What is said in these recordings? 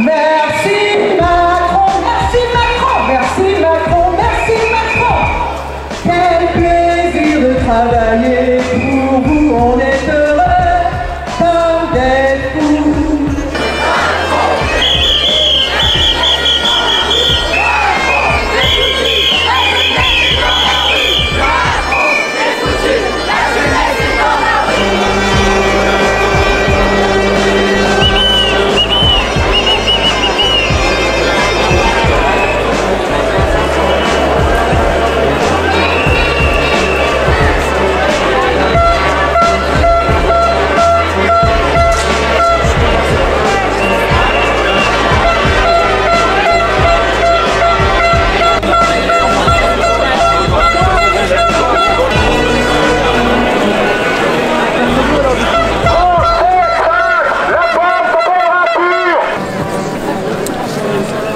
Merci Macron, merci Macron, merci Macron, merci Macron. Quel plaisir de travailler pour vous, on est heureux comme des fous.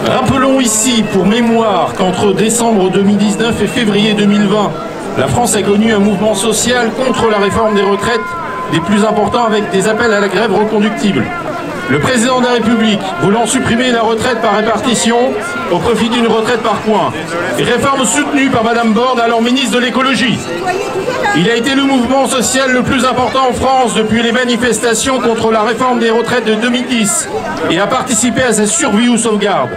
Rappelons ici, pour mémoire, qu'entre décembre 2019 et février 2020, la France a connu un mouvement social contre la réforme des retraites des plus importants avec des appels à la grève reconductibles. Le président de la République voulant supprimer la retraite par répartition au profit d'une retraite par points. Réforme soutenue par Madame Borne, alors ministre de l'écologie. Il a été le mouvement social le plus important en France depuis les manifestations contre la réforme des retraites de 2010 et a participé à sa survie ou sauvegarde.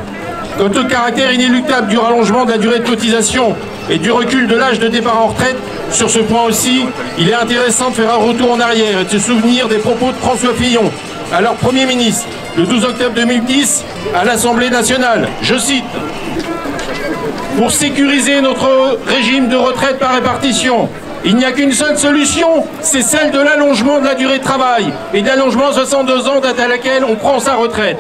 Quant au caractère inéluctable du rallongement de la durée de cotisation et du recul de l'âge de départ en retraite, sur ce point aussi, il est intéressant de faire un retour en arrière et de se souvenir des propos de François Fillon, alors Premier ministre, le 12 octobre 2010, à l'Assemblée nationale. Je cite: « Pour sécuriser notre régime de retraite par répartition, il n'y a qu'une seule solution, c'est celle de l'allongement de la durée de travail et d'allongement à 62 ans, date à laquelle on prend sa retraite. »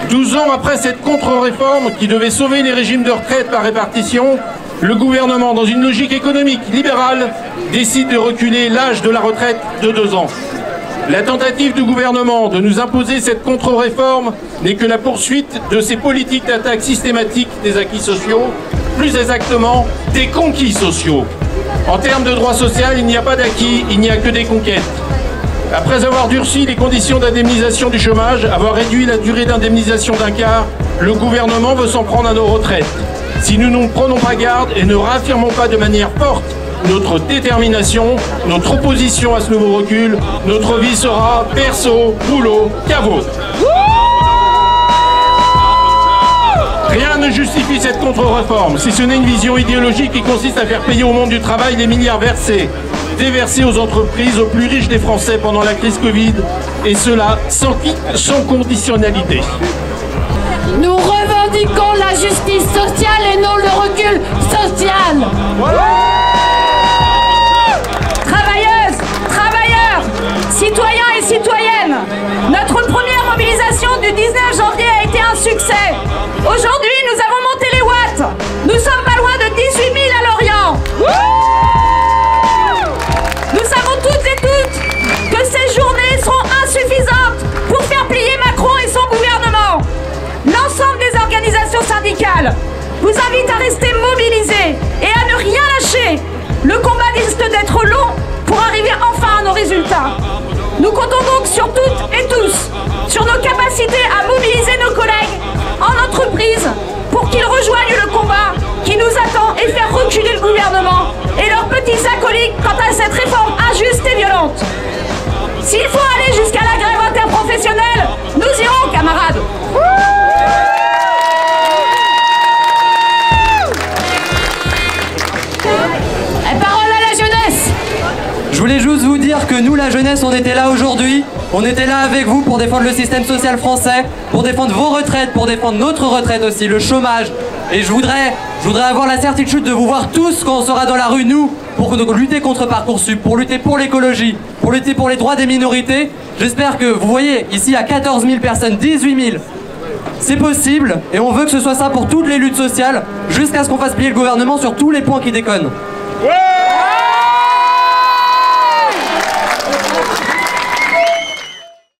12 ans après cette contre-réforme qui devait sauver les régimes de retraite par répartition, le gouvernement, dans une logique économique libérale, décide de reculer l'âge de la retraite de 2 ans. La tentative du gouvernement de nous imposer cette contre-réforme n'est que la poursuite de ces politiques d'attaque systématique des acquis sociaux, plus exactement des conquis sociaux. En termes de droit social, il n'y a pas d'acquis, il n'y a que des conquêtes. Après avoir durci les conditions d'indemnisation du chômage, avoir réduit la durée d'indemnisation d'un quart, le gouvernement veut s'en prendre à nos retraites. Si nous ne prenons pas garde et ne réaffirmons pas de manière forte notre détermination, notre opposition à ce nouveau recul, notre vie sera berceau, rouleau, caveau. Rien ne justifie cette contre-réforme, si ce n'est une vision idéologique qui consiste à faire payer au monde du travail les milliards versés, déversés aux entreprises, aux plus riches des Français pendant la crise Covid, et cela sans conditionnalité. Nous revendiquons la justice sociale et non le recul social. Travailleuses, travailleurs, citoyens et citoyennes, notre première mobilisation du 19 janvier a été un succès. Aujourd'hui, nous avons monté les watts. Nous sommes pas loin de 18 000 à Lorient. Nous savons toutes et toutes que ces journées seront insuffisantes pour faire plier Macron et son gouvernement. L'ensemble des organisations syndicales vous invitent à rester mobilisés et à ne rien lâcher. Le combat risque d'être long pour arriver enfin à nos résultats. Nous comptons donc sur toutes et tous, sur nos capacités à mobiliser nos collègues en entreprise pour qu'ils rejoignent le combat qui nous attend et faire reculer le gouvernement et leurs petits acolytes quant à cette réforme injuste et violente. S'il faut aller jusqu'à la grève interprofessionnelle, nous irons, camarades. Et parole à la jeunesse. Je voulais juste vous dire que nous, la jeunesse, on était là aujourd'hui. On était là avec vous pour défendre le système social français, pour défendre vos retraites, pour défendre notre retraite aussi, le chômage. Et je voudrais avoir la certitude de vous voir tous quand on sera dans la rue, nous, pour lutter contre Parcoursup, pour lutter pour l'écologie, pour lutter pour les droits des minorités. J'espère que, vous voyez, ici, il y a 14 000 personnes, 18 000. C'est possible, et on veut que ce soit ça pour toutes les luttes sociales, jusqu'à ce qu'on fasse plier le gouvernement sur tous les points qui déconnent. Ouais!